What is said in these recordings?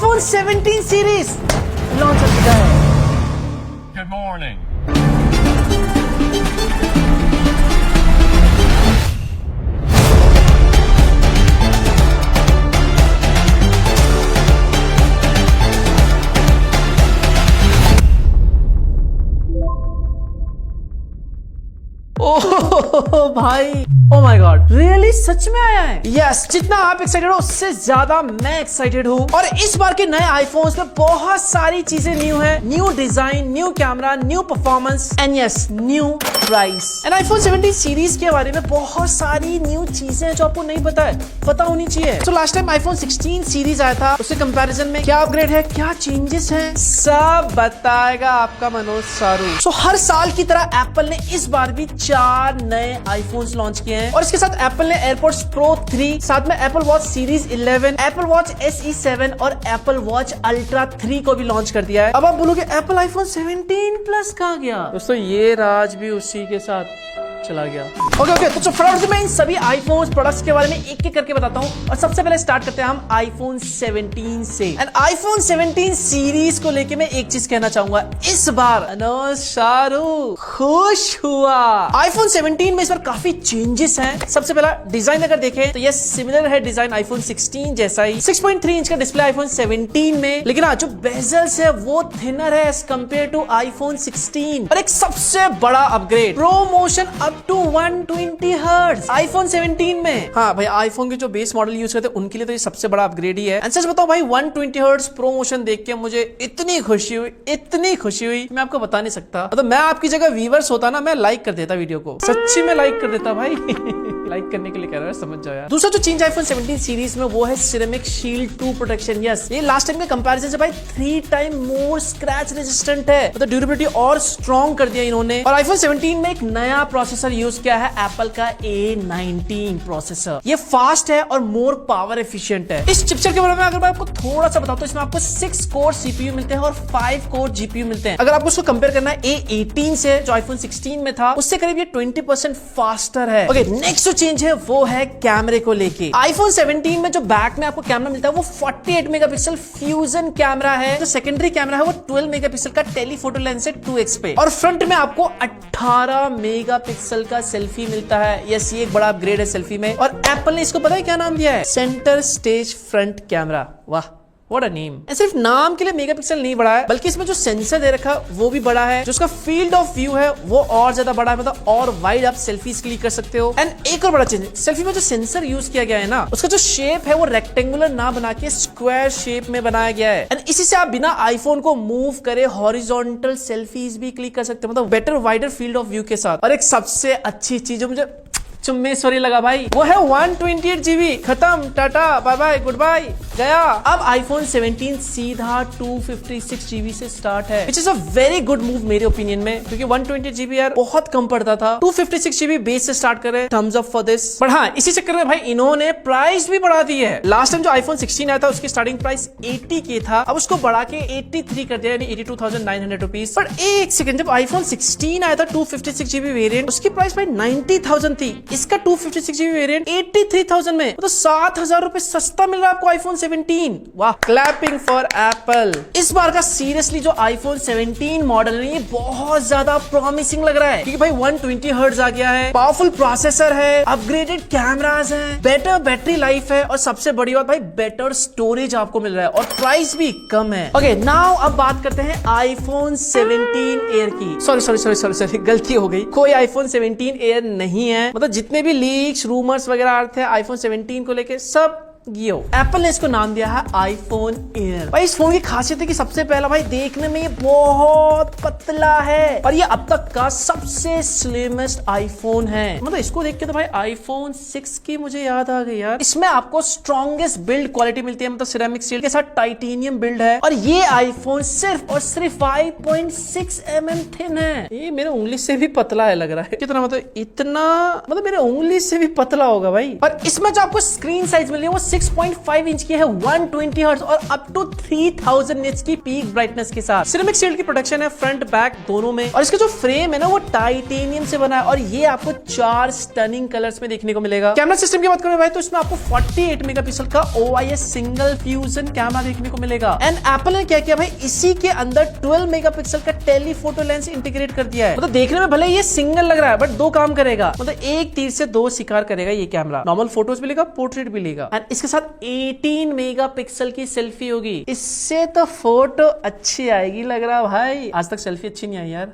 IPhone 17 series launch हो चुका है। Good morning. ओह भाई, ओ माय गॉड, रियली सच में आया है? यस, जितना आप एक्साइटेड हो उससे ज्यादा मैं एक्साइटेड हूँ। और इस बार के नए आईफोन्स में बहुत सारी चीजें न्यू है। New design, new camera, new performance and yes, new price. And iPhone 17 series के बारे में बहुत सारी न्यू चीजें हैं जो आपको नहीं पता है, पता होनी चाहिए। तो लास्ट टाइम आईफोन 16 सीरीज आया था, उसके कंपैरिजन में क्या अपग्रेड है, क्या चेंजेस हैं, सब बताएगा आपका मनोज सारू। सो हर साल की तरह एप्पल ने इस बार भी 4 नए आईफोन्स लॉन्च किए हैं और इसके साथ एप्पल ने एयरपोड्स प्रो 3, साथ में Apple watch series 11, Apple watch SE 7 और एप्पल वॉच अल्ट्रा 3 को भी लॉन्च कर दिया है। अब आप बोलोगे एप्पल आईफोन 17 प्लस कहाँ गया? दोस्तों ये राज भी उसी के साथ चला गया। ओके, तो फ्रेंड्स मैं इन सभी आईफोन प्रोडक्ट्स के बारे में एक एक करके बताता हूँ और सबसे पहले स्टार्ट करते हैं हम आईफोन 17 से। एंड आईफोन 17 सीरीज को लेके मैं एक चीज कहना चाहूंगा, इस बार मनोज सारू खुश हुआ। आईफोन 17 में इस बार काफी चेंजेस हैं। सबसे पहला डिजाइन अगर देखें तो ये सिमिलर है डिजाइन आईफोन 16 जैसा ही, 6.3 इंच का डिस्प्ले आईफोन 17 में, लेकिन जो बेजल्स है वो थिनर है एज कंपेयर टू आईफोन 16। और एक सबसे बड़ा upgrade, pro motion up to 120 hertz iPhone 17 में। हाँ भाई, आईफोन के जो बेस मॉडल यूज करते हैं उनके लिए तो ये सबसे बड़ा अपग्रेड ही है। एंड सच बताओ भाई, 120 हर्ट्ज प्रो मोशन देख के मुझे इतनी खुशी हुई मैं आपको बता नहीं सकता। मतलब मैं आपकी जगह व्यूअर्स होता ना, मैं लाइक कर देता वीडियो को, सच्ची में लाइक कर देता भाई। लाइक करने के लिए कह रहा है, समझ जाओ यार। दूसरा जो चेंज आईफोन 17 सीरीज में वो है सिरेमिक शील्ड 2 प्रोटेक्शन। यस, ये लास्ट टाइम के कंपैरिजन से भाई 3 टाइम मोर स्क्रैच रेजिस्टेंट है, मतलब ड्यूरेबिलिटी और स्ट्रॉन्ग कर दिया इन्होंने। और आईफोन 17 में एक नया प्रोसेसर यूज किया है, एप्पल का A19 प्रोसेसर। ये फास्ट है और मोर पावर एफिशिएंट है। इस चिपसेट के बारे में अगर मैं आपको थोड़ा सा बताऊं तो इसमें आपको 6 कोर CPU मिलते हैं और 5 कोर GPU मिलते हैं। अगर आपको उसको कंपेयर करना है A18 से जो आईफोन 16 में था, उससे करीब ये 20% फास्टर है। ओके, नेक्स्ट जो चेंज है वो है कैमरे को लेके। आईफोन 17 में जो बैक में आपको कैमरा मिलता है वो 48 मेगापिक्सल फ्यूजन कैमरा है। जो सेकेंडरी कैमरा है वो 12 मेगापिक्सल का टेलीफोटो लेंस है 2x पे, और फ्रंट में आपको 18 मेगापिक्सल का सेल्फी मिलता है। यस, ये एक बड़ा अपग्रेड है सेल्फी में। और एप्पल ने इसको पता है क्या नाम दिया है? Centre stage front camera. वाह, व्हाट अ नेम। सिर्फ नाम के लिए मेगापिक्सल नहीं बढ़ा है, बल्कि इसमें जो सेंसर दे रखा है वो भी बड़ा है। जो उसका फील्ड ऑफ व्यू है वो और ज्यादा बड़ा है, मतलब और वाइड आप सेल्फीज क्लिक कर सकते हो। एंड एक और बड़ा चेंज, सेल्फी में जो सेंसर यूज किया गया है ना, उसका जो शेप है वो रेक्टेंगुलर ना बना के स्क्वायर शेप में बनाया गया है। एंड इसी से आप बिना आईफोन को मूव करे हॉरिजॉन्टल सेल्फीज भी क्लिक कर सकते हो, मतलब better wider field of view के साथ। और एक सबसे अच्छी चीज जो मुझे चुम्मेश्वरी लगा भाई, वो है 128 GB। खत्म, tata bye bye good bye, गया। अब आईफोन 17 सीधा 256 GB से स्टार्ट है, which is a very good move मेरे ओपिनियन में, क्योंकि 128 GB यार बहुत कम पड़ता था। 256 GB बेस से स्टार्ट कर रहे हैं, थम्स अप फॉर दिस। पर हाँ, इसी चक्कर में भाई इन्होंने प्राइस भी बढ़ा दी है। लास्ट टाइम जो आईफोन 16 आया था उसकी स्टार्टिंग प्राइस 80K था, अब उसको बढ़ा के 83 कर दिया, यानी 82,900 रुपीज। पर एक सेकंड, जब आईफोन 16 आया था 256 GB वेरिएंट, उसकी प्राइस भाई 90,000 थी। इसका 256 GB वेरिएंट 83,000 में, तो 7,000 रुपए सस्ता मिल रहा है आपको आईफोन 17। वाह, क्लैपिंग फॉर एप्पल। इस बार का सीरियसली जो आईफोन 17 मॉडल है ये बहुत ज्यादा प्रॉमिसिंग लग रहा है, क्योंकि भाई 120 हर्ट्ज आ गया है, पावरफुल प्रोसेसर है, अपग्रेडेड कैमरास हैं, बेटर बैटरी लाइफ है, और सबसे बड़ी बात भाई बेटर स्टोरेज आपको मिल रहा है, और प्राइस भी कम है। ओके, नाउ अब बात करते हैं आईफोन 17 एयर की। सॉरी, गलती हो गई, कोई आईफोन 17 एयर नहीं है। मतलब जितने भी लीक्स, रूमर्स वगैरह आ रहे थे आईफोन 17 को लेके, सब गियो। एप्पल ने इसको नाम दिया है आईफोन एयर। भाई इस फोन की खासियत है कि सबसे पहला भाई देखने में ये बहुत पतला है, और ये अब तक का सबसे स्लिमेस्ट आईफोन है। मतलब इसको देख के तो भाई आईफोन 6 की मुझे याद आ गई यार। इसमें आपको स्ट्रॉन्गेस्ट बिल्ड क्वालिटी मिलती है, मतलब सिरेमिक स्टील के साथ टाइटेनियम बिल्ड है, और ये आईफोन सिर्फ और सिर्फ 5.6 mm थिन है। ये मेरे उंगली से भी पतला है लग रहा है। कितना, मतलब इतना, मतलब मेरे उंगली से भी पतला होगा भाई। और इसमें जो आपको स्क्रीन साइज मिल रही है वो 6.5 इंच की है, 120 हर्ट्ज और अप टू 3000 निट्स की पीक ब्राइटनेस के साथ। सिरेमिक शील्ड की प्रोटेक्शन है फ्रंट बैक दोनों में, और इसका जो फ्रेम है ना वो टाइटेनियम से बना है, और ये आपको 4 स्टनिंग कलर्स में देखने को मिलेगा। कैमरा सिस्टम की बात करें भाई तो इसमें आपको 48 मेगापिक्सल का OIS सिंगल फ्यूजन कैमरा देखने को मिलेगा। एंड एप्पल ने क्या किया भाई, इसी के अंदर 12 मेगापिक्सल का टेलीफोटो लेंस इंटीग्रेट कर दिया है। मतलब देखने में भले ये सिंगल लग रहा है बट 2 काम करेगा, मतलब एक तीर से 2 शिकार करेगा ये कैमरा। नॉर्मल फोटोज भी लेगा, पोर्ट्रेट भी लेगा, एंड इसके साथ 18 मेगापिक्सल की सेल्फी होगी। इससे तो फोटो अच्छी आएगी लग रहा है भाई। आज तक सेल्फी अच्छी नहीं आई यार।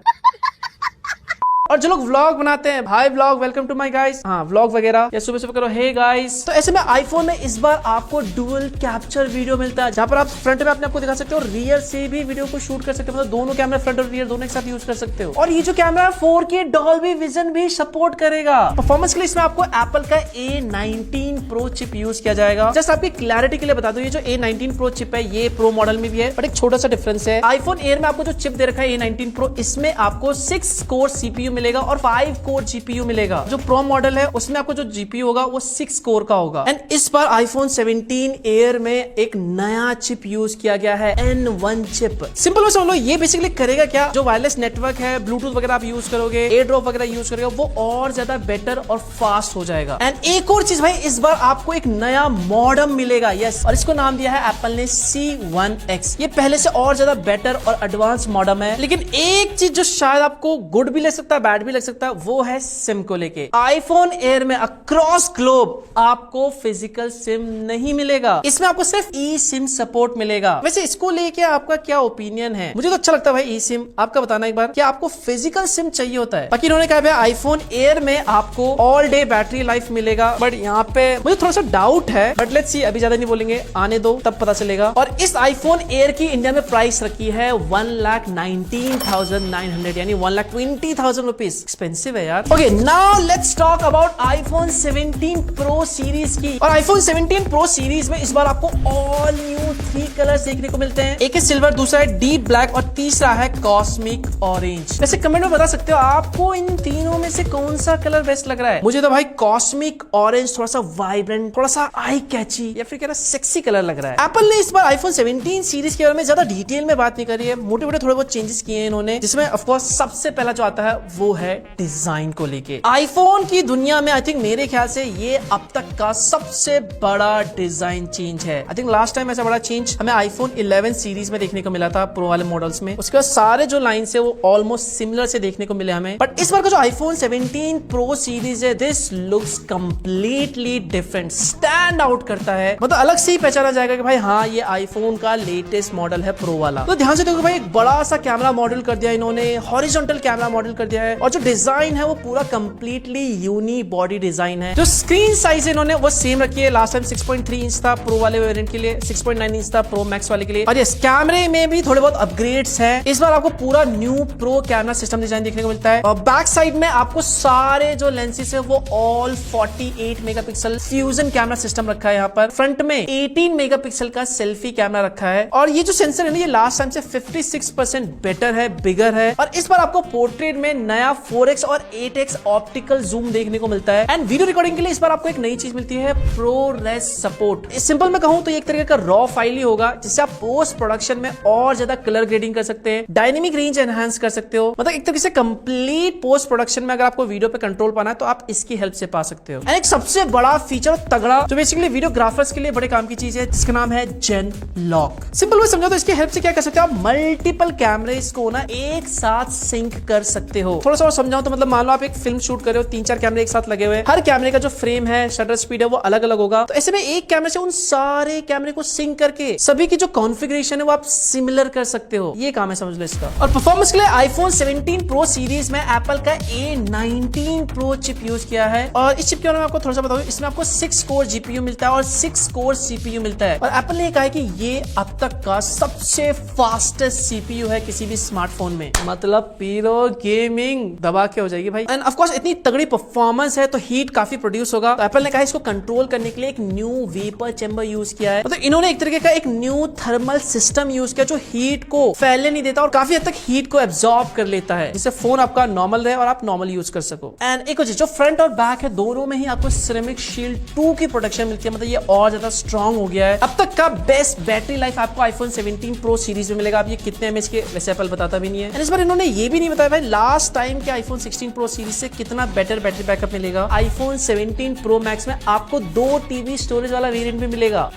और जो लोग व्लॉग बनाते हैं, hi vlog, welcome to my guys, हाँ व्लॉग वगैरह या सुबह सुबह करो हे गाइस। तो ऐसे में आईफोन में इस बार आपको डुअल कैप्चर वीडियो मिलता है, जहां पर आप फ्रंट में अपने आपको दिखा सकते हो, रियर से भी वीडियो को शूट कर सकते हो, मतलब दोनों कैमरा फ्रंट और रियर दोनों एक साथ यूज कर सकते हो। और ये जो कैमरा है 4K डॉल्बी विजन भी सपोर्ट करेगा। परफॉर्मेंस के लिए इसमें आपको एप्पल का A19 Pro चिप यूज किया जाएगा। जस्ट आपकी क्लैरिटी के लिए बता दो, ये जो A19 Pro चिप है ये प्रो मॉडल में भी है, बट एक छोटा सा डिफरेंस है। आईफोन एयर में आपको जो चिप दे रखा है A19 Pro, इसमें आपको 6 कोर CPU मिलेगा और 5 कोर GPU मिलेगा। जो प्रो मॉडल है उसमें आपको जो GPU होगा वो 6 कोर का होगा। एंड इस बार आईफोन 17 एयर में एक नया चिप यूज किया गया है, N1 चिप। सिंपल में समझ लो, ये बेसिकली करेगा क्या, जो वायरलेस नेटवर्क है, ब्लूटूथ वगैरह आप यूज करोगे, एयर ड्रॉप वगैरह यूज करोगे, वो और ज्यादा बेटर और फास्ट हो जाएगा। एंड एक और चीज भाई, इस बार आपको एक नया मॉडम मिलेगा, यस, और इसको नाम दिया है एप्पल ने C1X। ये पहले से और ज्यादा बेटर और एडवांस मॉडम है, लेकिन एक चीज जो शायद आपको गुड भी लग सकता है, बैड भी लग सकता है, वो है सिम को लेके। आईफोन एयर में अक्रॉस ग्लोब आपको फिजिकल सिम नहीं मिलेगा, इसमें आपको सिर्फ ई सिम सपोर्ट मिलेगा। वैसे इसको लेके आपका क्या ओपिनियन है? मुझे तो अच्छा लगता है भाई ई सिम, आपका बताना एक बार, क्या आपको फिजिकल सिम चाहिए होता है? बाकी इन्होंने कहा भाई आईफोन एयर में आपको ऑल डे बैटरी लाइफ मिलेगा, बट यहाँ पे मुझे थोड़ा सा डाउट है, बट लेट्स सी, अभी ज्यादा नहीं बोलेंगे, आने दो तब पता चलेगा। और इस आईफोन एयर की इंडिया में प्राइस रखी है 1,19,900 यानी 1,20,000 रुपीज। एक्सपेंसिव है यार। Okay, now let's talk about iPhone 17 pro series की। और आईफोन 17 प्रो सीरीज में इस बार आपको ऑल न्यू 3 कलर्स देखने को मिलते हैं। एक है सिल्वर, दूसरा है डीप ब्लैक और तीसरा है कॉस्मिक ऑरेंज। वैसे कमेंट में बता सकते हो आपको इन तीनों में से कौन सा कलर बेस्ट लग रहा है? मुझे तो भाई कॉस्मिक ऑरेंज थोड़ा सा वाइब्रेंट, थोड़ा सा आई कैची या फिर कह रहा सेक्सी कलर लग रहा है। एप्पल ने इस बार आईफोन 17 सीरीज के बारे में ज्यादा डिटेल में बात नहीं करी है, मोटे मोटे थोड़े बहुत चेंजेस किए हैं इन्होंने, जिसमें ऑफ कोर्स सबसे पहला जो आता है वो है डिजाइन को लेके। आईफोन की दुनिया में आई थिंक मेरे ख्याल से ये अब तक का सबसे बड़ा डिजाइन चेंज है। आई थिंक लास्ट टाइम ऐसा बड़ा चेंज हमें आईफोन 11 सीरीज में देखने को मिला था, प्रो वाले मॉडल्स में। उसके बाद सारे जो लाइन्स है वो ऑलमोस्ट सिमिलर से देखने को मिले हमें, बट इस बार का जो आईफोन 17 प्रो सीरीज है, this looks completely different, stand out करता है, मतलब अलग से ही पहचाना जाएगा कि भाई हाँ ये आईफोन का लेटेस्ट मॉडल है प्रो वाला। तो ध्यान से देखो भाई, एक बड़ा सा कैमरा मॉडल कर दिया इन्होंने, हॉरिजॉन्टल कैमरा मॉडल कर दिया है, और जो डिजाइन है वो पूरा कंप्लीटली यूनी बॉडी डिजाइन है। जो स्क्रीन साइज है इन्होंने वो सेम रखी है, लास्ट टाइम 6.3 इंच था प्रो वाले वेरिएंट के लिए, 6.9 इंच था प्रो मैक्स वाले के लिए। और यस, कैमरे में भी थोड़े बहुत अपग्रेड्स हैं। इस बार आपको पूरा new pro camera system design देखने को मिलता है, और बैक साइड में आपको सारे जो लेंसेज है वो all 48 megapixel fusion camera system रखा है। यहाँ पर फ्रंट में 18 मेगापिक्सल का सेल्फी कैमरा रखा है, और ये जो सेंसर है ना ये लास्ट टाइम से 56% बेटर है, बिगर है। और इस बार आपको पोर्ट्रेट में नया 4x और 8x ऑप्टिकल जूम देखने को मिलता है। एंड वीडियो रिकॉर्डिंग के लिए इस बार आपको एक नई चीज मिलती है, प्रोरेस सपोर्ट। सिंपल में कहूं तो एक तरीके का रॉ फाइल ही होगा, जिससे आप पोस्ट प्रोडक्शन में और ज्यादा कलर ग्रेडिंग कर सकते हैं, डायनेमिक रेंज एनहांस कर सकते हो, मतलब एक तरीके से कंप्लीट पोस्ट प्रोडक्शन में अगर आपको वीडियो पे कंट्रोल पाना है तो आप इसकी हेल्प से पा सकते हो। एंड एक सबसे बड़ा फीचर तगड़ा जो बेसिकली वीडियोग्राफर्स के लिए बड़े काम की चीज है, जिसका नाम है जेन लॉक। सिंपल में समझो तो इसकी हेल्प से क्या कर सकते हो आप, मल्टीपल कैमरेस को ना एक साथ सिंक कर सकते हो। थोड़ा सा और समझाऊं तो मतलब मान लो आप एक फिल्म शूट कर रहे हो, 3-4 कैमरे एक साथ लगे हुए, हर कैमरे का जो फ्रेम है, शटर स्पीड है वो अलग अलग होगा। तो ऐसे में एक कैमरे से उन सारे कैमरे को सिंक करके सभी की जो कॉन्फ़िगरेशन है वो आप सिमिलर कर सकते हो। ये काम है समझ लो इसका। और परफॉर्मेंस के लिए आईफोन 17 प्रो सीरीज में एप्पल का A19 प्रो चिप यूज किया है, और इस चिप के बारे में आपको थोड़ा सा बताऊं, इसमें आपको 6 कोर GPU मिलता है और 6 कोर CPU मिलता है। और एप्पल ने कहा है कि ये अब तक का सबसे फास्टेस्ट CPU है किसी भी स्मार्टफोन में, मतलब पीरो गेमिंग दबा के हो जाएगी भाई। एंड ऑफ कोर्स इतनी तगड़ी परफॉर्मेंस है तो हीट काफी प्रोड्यूस होगा, तो एप्पल ने कहा इसको कंट्रोल करने के लिए एक न्यू वेपर चैम्बर यूज किया है, मतलब इन्होंने एक तरीके का एक new new thermal system use किया जो हीट को फैलने नहीं देता और काफी हद तक हीट को एब्जॉर्ब कर लेता है, जिससे फोन आपका नॉर्मल रहे और आप नॉर्मल यूज कर सको। एंड एक चीज, जो फ्रंट और बैक है दोनों में ही आपको सिरेमिक शील्ड 2 की प्रोटेक्शन मिलती है, मतलब ये और ज्यादा स्ट्रॉन्ग हो गया है। अब तक का बेस्ट बैटरी लाइफ आपको आईफोन 17 प्रो सीरीज में मिलेगा। आप ये कितने एमएच के वैसे एप्पल बताता भी नहीं है। इस बार इन्होंने ये भी नहीं बताया भाई लास्ट टाइम के आईफोन 16 प्रो सीरीज से कितना बेटर बैटरी बैकअप मिलेगा। आईफोन 17 प्रो मैक्स में आपको 2 TB स्टोरेज वाला वेरिएंट भी मिलेगा।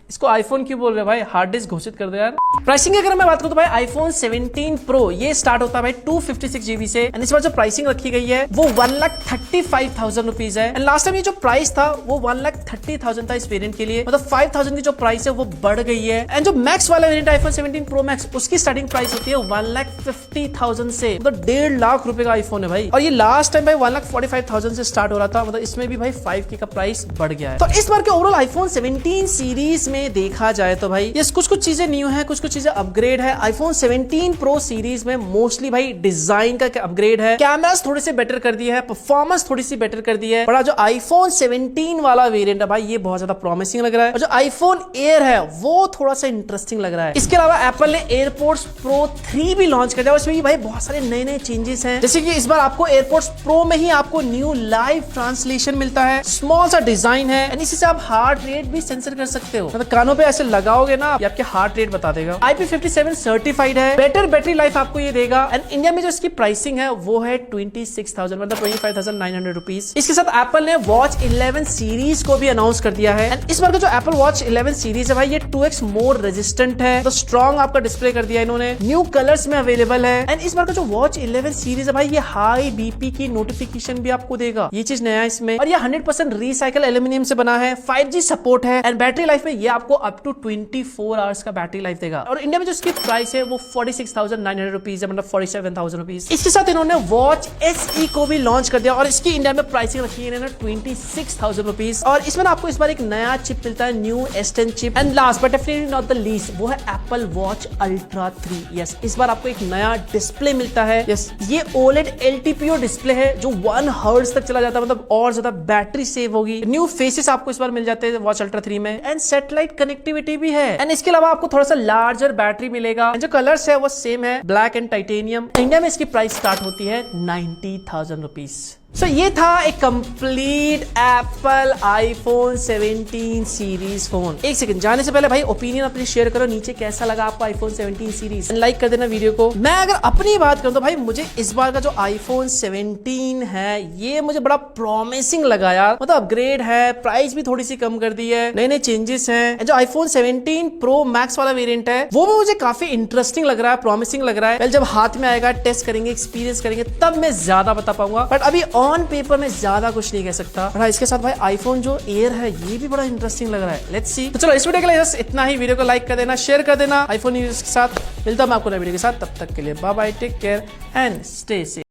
इसको आईफोन क्यों बोल रहे हैं भाई, हार्ड डिस्क घोषित कर दो यार। प्राइसिंग की अगर मैं बात करूं तो भाई आईफोन 17 प्रो ये स्टार्ट होता है भाई 256 GB से। एंड इस बार जो प्राइसिंग रखी गई है वो 1,35,000 रुपीज है। एंड लास्ट टाइम ये जो प्राइस था वो 1,30,000 था इस वेरिएंट के लिए, मतलब 5,000 की जो प्राइस है वो बढ़ गई है। एंड जो मैक्स वाला वेरिएंट आईफोन 17 प्रो मैक्स उसकी स्टार्टिंग प्राइस होती है 1,50,000 से, मतलब 1.5 लाख रुपए का आईफोन है भाई। और ये लास्ट टाइम भाई 1,45,000 से स्टार्ट हो रहा था, मतलब इसमें भी भाई 5K का प्राइस बढ़ गया है। तो इस बार के ओवरऑल आईफोन 17 सीरीज में देखा जाए तो भाई ये कुछ चीजें न्यू है, कुछ चीजें अपग्रेड है। आईफोन 17 प्रो सीरीज में मोस्टली भाई डिजाइन का अपग्रेड है, कैमरास थोड़े से बेटर कर दिए है, परफॉर्मेंस थोड़ी सी बेटर कर दी है। बड़ा जो आईफोन 17 वाला वेरिएंट है भाई ये बहुत ज्यादा प्रॉमिसिंग लग रहा है, और जो आईफोन एयर है वो थोड़ा सा इंटरेस्टिंग लग रहा है। इसके अलावा एप्पल ने एयरपोर्ट्स प्रो 3 भी लॉन्च कर दिया, उसमें भी भाई बहुत सारे नए नए चेंजेस हैं, जैसे कि इस बार आपको एयरपोर्ट्स प्रो में ही आपको न्यू लाइव ट्रांसलेशन मिलता है, स्मॉल सा डिजाइन है, एंड इसी से आप हार्ट रेट भी सेंसर कर सकते हो, मतलब कानों पे ऐसे लगाओगे ना ये आपके हार्ट रेट बता देगा। IP57 सर्टिफाइड है, बेटर बैटरी लाइफ आपको ये देगा। एंड इंडिया में जो इसकी प्राइसिंग है वो है 26,000 मतलब 25,900 रुपीज। इसके साथ एप्पल ने वॉच 11 सीरीज को भी अनाउंस कर दिया है। एंड इस बार का जो एप्पल वॉच 11 सीरीज है भाई ये 2x मोर रेजिस्टेंट है, तो स्ट्रॉन्ग आपका डिस्प्ले कर दिया इन्होंने, न्यू कलर्स में अवेलेबल है। एंड इस बार का जो वॉच 11 सीरीज है भाई ये हाई BP की नोटिफिकेशन भी आपको देगा, ये चीज नया है इसमें। और ये 100% रिसाइकल एल्यूमिनियम से बना है, 5G सपोर्ट है, एंड बैटरी लाइफ में ये आपको अप टू 24 आवर्स का बैटरी लाइफ देगा। और इंडिया में जो इसकी प्राइस है वो 46,900 रुपीज है, मतलब 47,000 रुपीज। इसके साथ इन्होंने वॉच SE को भी लॉन्च कर दिया और इसकी इंडिया में प्राइसिंग रखी है 26,000 रुपीज। और इसमें आपको इस बार एक नया चिप मिलता है, new S10 chip. And last but definitely not the least वो है एप्पल वॉच अल्ट्रा 3। यस, इस बार आपको एक नया डिस्प्ले मिलता है। यस, ये OLED LTPO डिस्प्ले है जो 1 हर्ट्ज तक चला जाता है, मतलब और ज्यादा बैटरी सेव होगी। न्यू फेसेस आपको इस बार मिल जाते हैं वॉच अल्ट्रा 3 में, एंड सैटेलाइट कनेक्टिविटी भी है। एंड इसके अलावा आपको थोड़ा सा लार्जर बैटरी मिलेगा। जो कलर्स है वो सेम है, ब्लैक एंड टाइटेनियम। इंडिया में इसकी प्राइस स्टार्ट होती है 90,000 रुपीज। सो ये था एक complete Apple iPhone 17 series phone. एक सेकंड जाने से पहले भाई ओपिनियन अपनी शेयर करो नीचे, कैसा लगा आपको आईफोन 17 सीरीज, लाइक कर देना वीडियो को। मैं अगर अपनी बात करूं तो भाई मुझे इस बार का जो आईफोन 17 है ये मुझे बड़ा प्रॉमिसिंग लगा यार, मतलब अपग्रेड है, प्राइस भी थोड़ी सी कम कर दी है, नए नए चेंजेस हैं। जो आईफोन 17 प्रो मैक्स वाला वेरिएंट है वो भी मुझे काफी इंटरेस्टिंग लग रहा है, प्रॉमिसिंग लग रहा है। जब हाथ में आएगा, टेस्ट करेंगे, एक्सपीरियंस करेंगे, तब मैं ज्यादा बता पाऊंगा, बट अभी ऑन पेपर में ज्यादा कुछ नहीं कह सकता। और इसके साथ भाई आईफोन जो एयर है ये भी बड़ा इंटरेस्टिंग लग रहा है। Let's see. तो चलो इस वीडियो के लिए बस इतना ही। वीडियो को लाइक कर देना, शेयर कर देना आईफोन न्यूज़ के साथ। मिलता हूं मैं आपको नए वीडियो के साथ, तब तक के लिए bye bye, take care and stay safe.